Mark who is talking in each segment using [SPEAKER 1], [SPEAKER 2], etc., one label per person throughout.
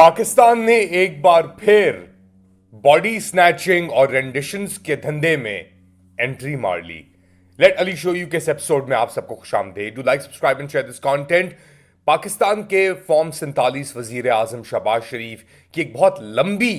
[SPEAKER 1] पाकिस्तान ने एक बार फिर बॉडी स्नैचिंग और रेंडिशंस के धंधे में एंट्री मार ली। लेट अली शो यू के इस एपिसोड में आप सबको खुशामदीद। Do like, subscribe and share this content. Pakistan के फॉर्म 47 वजीर आजम शहबाज शरीफ की एक बहुत लंबी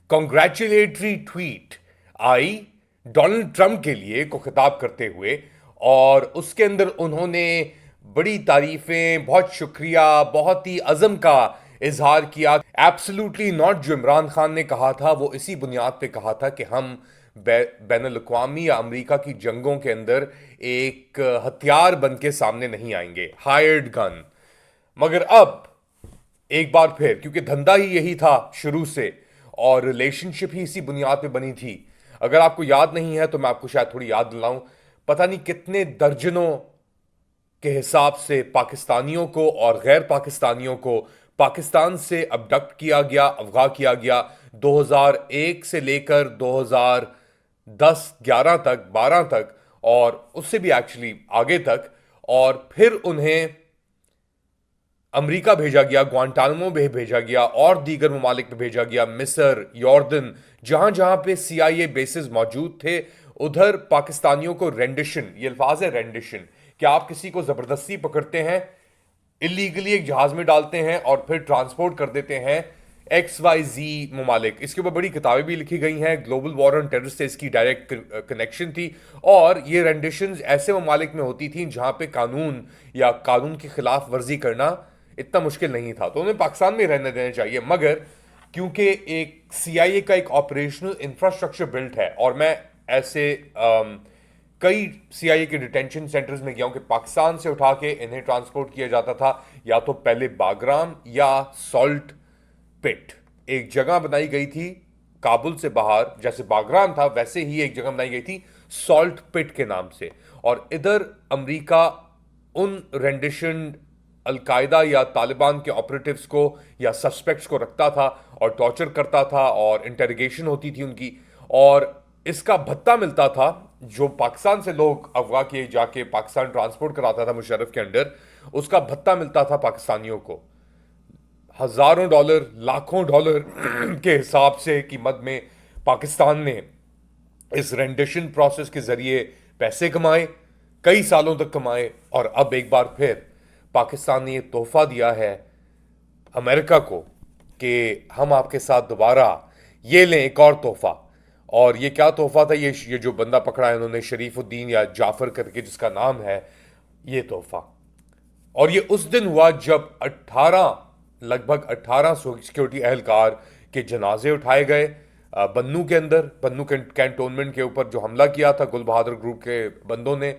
[SPEAKER 1] congratulatory tweet I Donald Trump के लिए को खिताब करते हुए, और उसके अंदर उन्होंने बड़ी तारीफें, बहुत शुक्रिया, बहुत ही अज़म का इजहार किया। Absolutely not. जो इमरान खान ने कहा था वो इसी बुनियाद पे कहा था कि हम बैनुल-अक़वामी या अमेरिका की जंगों के अंदर एक हथियार बन के सामने नहीं आएंगे, हायर्ड गन। मगर अब एक बार फिर, क्योंकि धंधा ही यही था शुरू से और रिलेशनशिप ही इसी बुनियाद पे बनी थी। अगर आपको याद नहीं है तो मैं आपको शायद थोड़ी याद दिलाऊं। पता नहीं कितने दर्जनों के हिसाब से पाकिस्तानियों को और गैर पाकिस्तानियों को पाकिस्तान से अबडक्ट किया गया, अगवा किया गया 2001 से लेकर 2010, 11 तक, 12 तक, और उससे भी एक्चुअली आगे तक। और फिर उन्हें अमेरिका भेजा गया, ग्वांटानामो में भेजा गया और दीगर ममालिक में भेजा गया, मिस्र, यॉर्दन, जहां जहां पे CIA बेसिस मौजूद थे। उधर पाकिस्तानियों को रेंडिशन, ये अल्फाज है रेंडिशन, कि आप किसी को जबरदस्ती पकड़ते हैं, इलीगली एक जहाज में डालते हैं और फिर ट्रांसपोर्ट कर देते हैं XYZ ममालिक। इसके ऊपर बड़ी किताबें भी लिखी गई हैं। ग्लोबल वॉर ऑन टेरर से इसकी डायरेक्ट कनेक्शन थी। और ये रेंडिशंस ऐसे ममालिक में होती थी जहां पे कानून या कानून की खिलाफ वर्जी करना इतना मुश्किल नहीं था, तो उन्हें पाकिस्तान में रहने देना चाहिए। मगर क्योंकि एक CIA का एक ऑपरेशनल इंफ्रास्ट्रक्चर बिल्ट है, और मैं ऐसे कई CIA के डिटेंशन सेंटर्स में गया हूं कि पाकिस्तान से उठा के इन्हें ट्रांसपोर्ट किया जाता था या तो पहले बागराम या सॉल्ट पिट। एक जगह बनाई गई थी काबुल से बाहर, जैसे बागराम था वैसे ही एक जगह बनाई गई थी सॉल्ट पिट के नाम से। और इधर अमेरिका उन रेंडिशन अलकायदा या तालिबान के ऑपरेटिव्स को या सस्पेक्ट्स को रखता था और टॉर्चर करता था और इंटेरोगेशन होती थी उनकी, और इसका भत्ता मिलता था। जो पाकिस्तान से लोग अगवा किए जाके पाकिस्तान ट्रांसपोर्ट कराता था मुशर्रफ के अंडर, उसका भत्ता मिलता था पाकिस्तानियों को हजारों डॉलर, लाखों डॉलर के हिसाब से कीमत में। पाकिस्तान ने इस रेंडिशन प्रोसेस के जरिए पैसे कमाए, कई सालों तक कमाए, और अब एक बार फिर पाकिस्तान ने ये तोहफा दिया है अमेरिका को कि हम आपके साथ दोबारा, ये लें एक और तोहफा। और ये क्या तोहफा था? ये जो बंदा पकड़ा है इन्होंने, शरीफुद्दीन या जाफर करके जिसका नाम है, ये तोहफा। और ये उस दिन हुआ जब लगभग 18 सिक्योरिटी एहलकार के जनाजे उठाए गए बन्नू के अंदर, बन्नू कैंटोनमेंट के ऊपर जो हमला किया था गुल बहादुर ग्रुप के बंदों ने।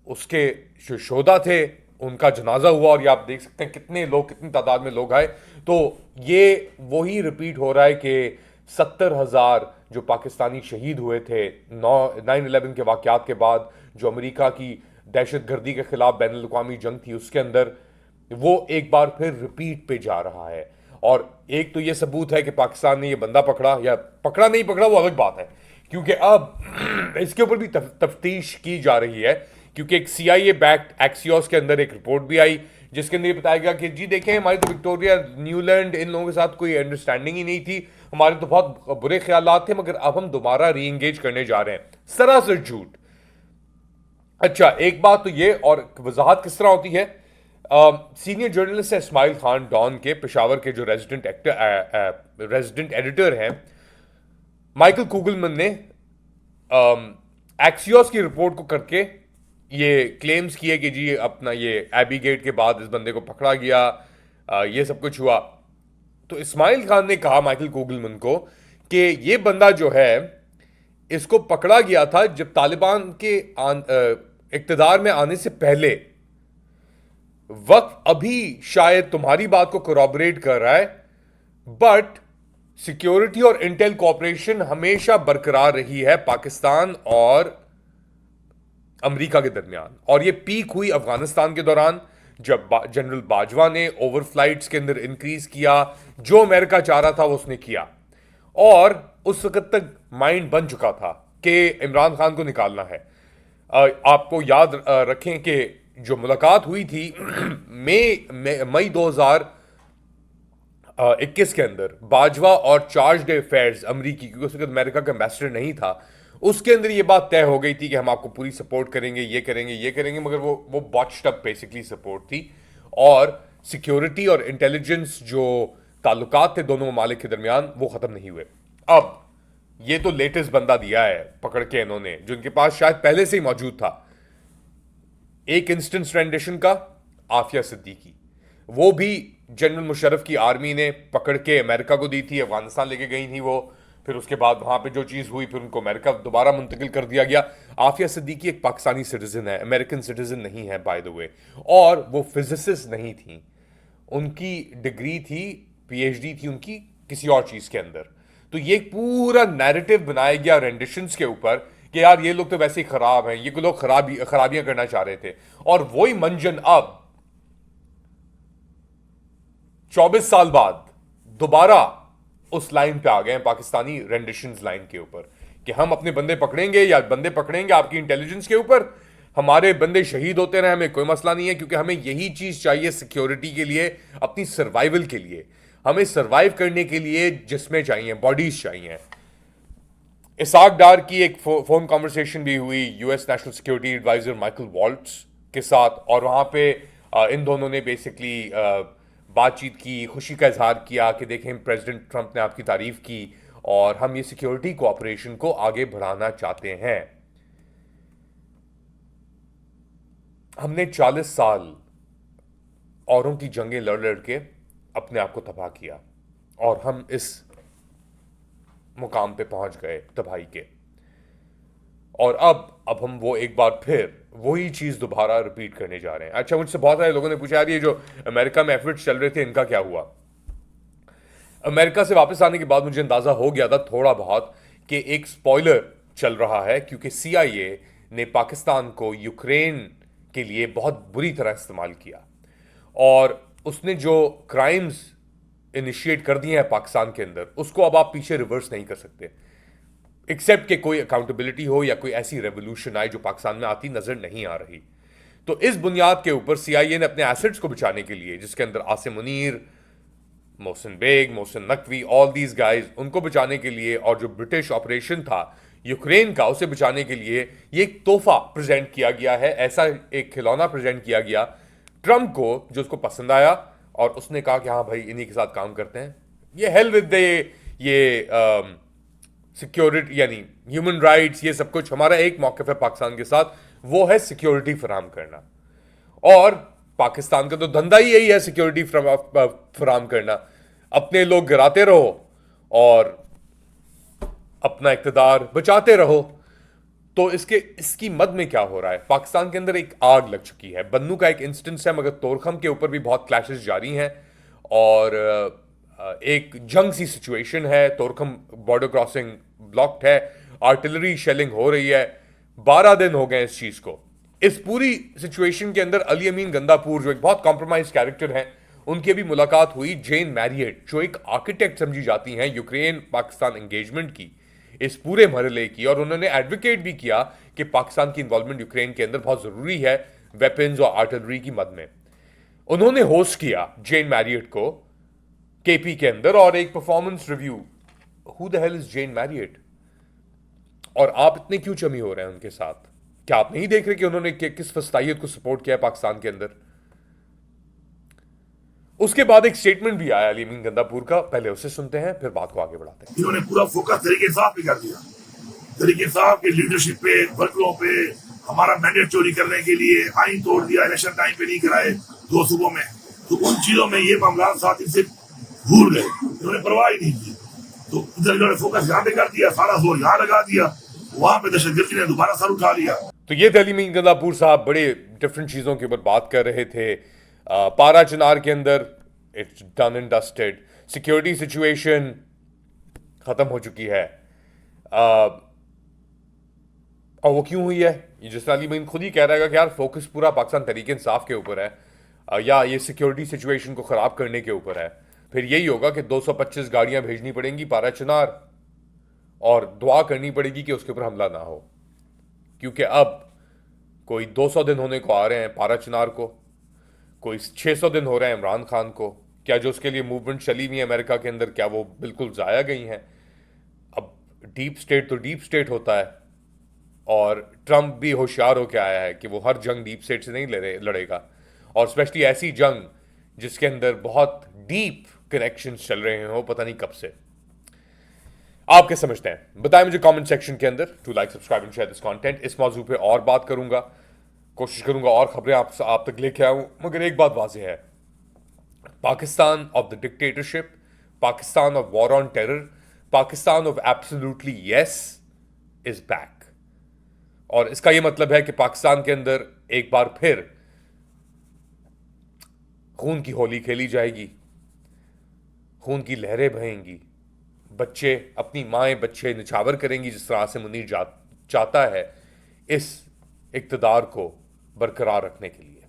[SPEAKER 1] उसके जो शोधा थे उनका जनाजा हुआ, और ये आप देख सकते हैं कितने लोग, कितनी तादाद में लोग आए। तो ये वही रिपीट हो रहा है कि 70,000 जो पाकिस्तानी शहीद हुए थे 9/11 के वाक़यात के बाद, जो अमेरिका की दहशतगर्दी के खिलाफ बैनुल-अक़वामी जंग थी उसके अंदर, वो एक बार फिर रिपीट पे जा रहा है। और एक तो ये सबूत है कि पाकिस्तान ने ये बंदा पकड़ा, या पकड़ा नहीं पकड़ा वो अलग बात है, क्योंकि अब इसके ऊपर भी तफ्तीश की जा रही है। क्योंकि एक CIA बैक्ड एक्सियोस के अंदर एक रिपोर्ट भी आई जिसके अंदर ये बताया गया कि जी देखें, हमारी तो विक्टोरिया न्यूलैंड इन लोगों के साथ कोई अंडरस्टैंडिंग ही नहीं थी, हमारे तो बहुत बुरे ख्यालात थे, मगर अब हम दोबारा री एंगेज करने जा रहे हैं। सरासर झूठ। अच्छा, एक बात तो ये, और वजाहत किस तरह होती है। सीनियर जर्नलिस्ट है इस्माइल खान डॉन के, पेशावर के जो रेजिडेंट एडिटर हैं, माइकल कुगलमैन ने एक्सियोस की रिपोर्ट को करके ये क्लेम्स किए कि जी अपना ये एबी गेट के बाद इस बंदे को पकड़ा गया, ये सब कुछ हुआ। तो इस्माइल खान ने कहा माइकल कुगलमैन को कि ये बंदा जो है इसको पकड़ा गया था जब तालिबान के इक्तदार में आने से पहले। वक्त अभी शायद तुम्हारी बात को कोरॉबरेट कर रहा है, बट सिक्योरिटी और इंटेल कोऑपरेशन हमेशा बरकरार रही है पाकिस्तान और अमेरिका के दरमियान। और ये पीक हुई अफगानिस्तान के दौरान जब जनरल बाजवा ने ओवरफ्लाइट्स के अंदर इंक्रीज किया, जो अमेरिका चाह रहा था वो उसने किया। और उस वक्त तक माइंड बन चुका था कि इमरान खान को निकालना है। आपको याद रखें कि जो मुलाकात हुई थी मई 21 के अंदर बाजवा और चार्ज अफेयर्स अमरीकी, क्योंकि उस वक्त अमेरिका का एम्बेसडर नहीं था, उसके अंदर ये बात तय हो गई थी कि हम आपको पूरी सपोर्ट करेंगे, ये करेंगे, ये करेंगे, मगर वो बॉच्ड अप बेसिकली सपोर्ट थी। और सिक्योरिटी और इंटेलिजेंस जो ताल्लुकात थे दोनों ममालिक के दरमियान, वो खत्म नहीं हुए। अब ये तो लेटेस्ट बंदा दिया है पकड़ के इन्होंने, जो इनके पास शायद पहले से ही मौजूद था, एक इंस्टेंस रेंडिशन का, आफिया सिद्दीकी। वो भी जनरल मुशर्रफ की आर्मी ने पकड़ के अमेरिका को दी थी, अफगानिस्तान लेके गई थी वो, फिर उसके बाद वहां पे जो चीज हुई फिर उनको अमेरिका दोबारा मुंतकिल कर दिया गया। आफिया सिद्दीकी एक पाकिस्तानी सिटीजन है, अमेरिकन सिटीजन नहीं है बाय द वे, और वो फिजिसिस्ट नहीं थी, उनकी डिग्री थी, पीएचडी थी उनकी किसी और चीज के अंदर। तो ये एक पूरा नैरेटिव बनाया गया रेंडिशंस के ऊपर कि यार ये लोग तो वैसे ही खराब हैं, ये लोग खराबियां करना चाह रहे थे। और वही मंजन अब 24 साल बाद दोबारा उस लाइन पे आ गए हैं, पाकिस्तानी रेंडिशंस लाइन के ऊपर, कि हम अपने बंदे पकड़ेंगे या बंदे पकड़ेंगे आपकी इंटेलिजेंस के ऊपर, हमारे बंदे शहीद होते रहे, हमें कोई मसला नहीं है, क्योंकि हमें यही चीज चाहिए सिक्योरिटी के लिए, अपनी सर्वाइवल के लिए, हमें सर्वाइव करने के लिए जिसमें चाहिए, बॉडीज चाहिए। इसाक डार की एक फोन कॉन्वर्सेशन भी हुई US national security advisor Michael Waltz के साथ, और वहां पे इन दोनों ने बेसिकली बातचीत की, खुशी का इजहार किया कि देखें प्रेसिडेंट ट्रंप ने आपकी तारीफ की और हम ये सिक्योरिटी कोऑपरेशन को आगे बढ़ाना चाहते हैं। हमने 40 साल औरों की जंगें लड़ लड़ के अपने आप को तबाह किया, और हम इस मुकाम पे पहुंच गए तबाही के, और अब हम वो एक बार फिर वही चीज दोबारा रिपीट करने जा रहे हैं। अच्छा, मुझसे बहुत सारे लोगों ने पूछा यार ये जो अमेरिका में एफर्ट्स चल रहे थे इनका क्या हुआ। अमेरिका से वापस आने के बाद मुझे अंदाजा हो गया था थोड़ा बहुत कि एक स्पॉइलर चल रहा है, क्योंकि सीआईए ने पाकिस्तान को यूक्रेन के लिए बहुत बुरी तरह इस्तेमाल किया, और उसने जो क्राइम्स इनिशिएट कर दिए हैं पाकिस्तान के अंदर, उसको अब आप पीछे रिवर्स नहीं कर सकते, एक्सेप्ट कि कोई अकाउंटेबिलिटी हो या कोई ऐसी रेवोल्यूशन आए जो पाकिस्तान में आती नजर नहीं आ रही। तो इस बुनियाद के ऊपर सीआईए ने अपने एसेट्स को बचाने के लिए, जिसके अंदर Asim Munir, Mohsin Beg, Mohsin Naqvi, all these guys, उनको बचाने के लिए, और जो ब्रिटिश ऑपरेशन था यूक्रेन का उसे बचाने के लिए, ये एक तोहफा प्रेजेंट किया गया है, ऐसा एक खिलौना प्रेजेंट किया गया ट्रंप को जो उसको पसंद आया, और उसने कहा कि हाँ भाई इन्हीं के साथ काम करते हैं। ये हेल विद ये सिक्योरिटी यानी ह्यूमन राइट्स, ये सब कुछ, हमारा एक मौक़िफ़ है पाकिस्तान के साथ, वो है सिक्योरिटी फराम करना, और पाकिस्तान का तो धंधा ही यही है सिक्योरिटी फराम करना। अपने लोग गिराते रहो और अपना इक़्तिदार बचाते रहो। तो इसकी मद में क्या हो रहा है, पाकिस्तान के अंदर एक आग लग चुकी है। बन्नू का एक इंस्टेंस है, मगर तोरखम के ऊपर भी बहुत क्लैशेस जारी हैं, और एक जंग सी सिचुएशन है, तोरखम बॉर्डर क्रॉसिंग ब्लॉक्ड है, आर्टिलरी शेलिंग हो रही है, 12 दिन हो गए इस चीज को। इस पूरी सिचुएशन के अंदर अली अमीन गंदापुर जो एक बहुत कॉम्प्रोमाइज कैरेक्टर हैं, उनकी भी मुलाकात हुई जेन मैरियट, जो एक आर्किटेक्ट समझी जाती हैं यूक्रेन पाकिस्तान एंगेजमेंट की, इस पूरे मरहले की, और उन्होंने एडवोकेट भी किया कि पाकिस्तान की इन्वॉल्वमेंट यूक्रेन के अंदर बहुत जरूरी है वेपन्स और आर्टिलरी की मद में। उन्होंने होस्ट किया जेन मैरियट को केपी के अंदर, और एक performance review, who the hell is Jen Marriott, और आप इतने क्यों चमी हो रहे हैं उनके साथ? क्या आप नहीं देख रहे कि उन्होंने किस फस्तायत को सपोर्ट किया है पाकिस्तान के अंदर? उसके बाद एक स्टेटमेंट भी आया अली अमीन गंदापुर का, पहले उसे सुनते हैं फिर बात को आगे बढ़ाते हैं।
[SPEAKER 2] इन्होंने पूरा फोकस तरीके साहब पे कर दिया, तरीके साहब के लीडरशिप पे, वर्करों पे, हमारा मैंडेट चोरी करने के लिए आइन तोड़ दिया, इलेक्शन टाइम पे नहीं कराए 2 सूबों में, तो उन चीजों में ये मामला साथ इनसे भूल गए, इन्होंने परवाह ही नहीं की। तो उधर इन्होंने फोकस यहाँ पे कर दिया, सारा जोर यहाँ लगा दिया, वहां पे दहशतगर्दी ने दोबारा सर उठा लिया।
[SPEAKER 1] तो ये थे अली अमीन गंदापुर साहब, बड़े डिफरेंट चीजों के ऊपर बात कर रहे थे। पारा चिनार के अंदर it's done and dusted, security situation खत्म हो चुकी है, और वो क्यों हुई है, ये जिस अली अमीन खुद ही कह रहा है कि यार फोकस पूरा पाकिस्तान तहरीक इंसाफ के ऊपर है, या ये सिक्योरिटी सिचुएशन को खराब करने के ऊपर है। फिर यही होगा कि 225 गाड़ियां भेजनी पड़ेंगी पारा चिनार, और दुआ करनी पड़ेगी कि उसके ऊपर हमला ना हो, क्योंकि अब कोई 200 दिन होने को आ रहे हैं पारा चिनार को, कोई 600 दिन हो रहे हैं इमरान खान को, क्या जो उसके लिए मूवमेंट चली हुई है अमेरिका के अंदर, क्या वो बिल्कुल ज़ाया गई हैं? अब डीप स्टेट तो डीप स्टेट होता है, और ट्रंप भी होशियार होकर आया है कि वो हर जंग डीप स्टेट से नहीं लड़ेगा, और स्पेशली ऐसी जंग जिसके अंदर बहुत डीप कनेक्शंस चल रहे हो पता नहीं कब से। आप क्या समझते हैं? बताएं मुझे कमेंट सेक्शन के अंदर। To like, subscribe and share this content. इस मौजू पे और बात करूंगा, कोशिश करूंगा और खबरें आप तक लेके आऊं, मगर एक बात वाज़ेह है, Pakistan of the dictatorship, Pakistan of war on terror, Pakistan of absolutely yes is back. और इसका यह मतलब है कि पाकिस्तान के अंदर एक बार फिर खून की होली खेली जाएगी, खून की लहरें बहेंगी, बच्चे अपनी माएँ बच्चे निछावर करेंगी, जिस तरह से मुनीर चाहता है इस इक़्तिदार को बरकरार रखने के लिए।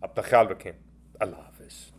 [SPEAKER 1] अपना ख्याल रखें। अल्लाह हाफिज़।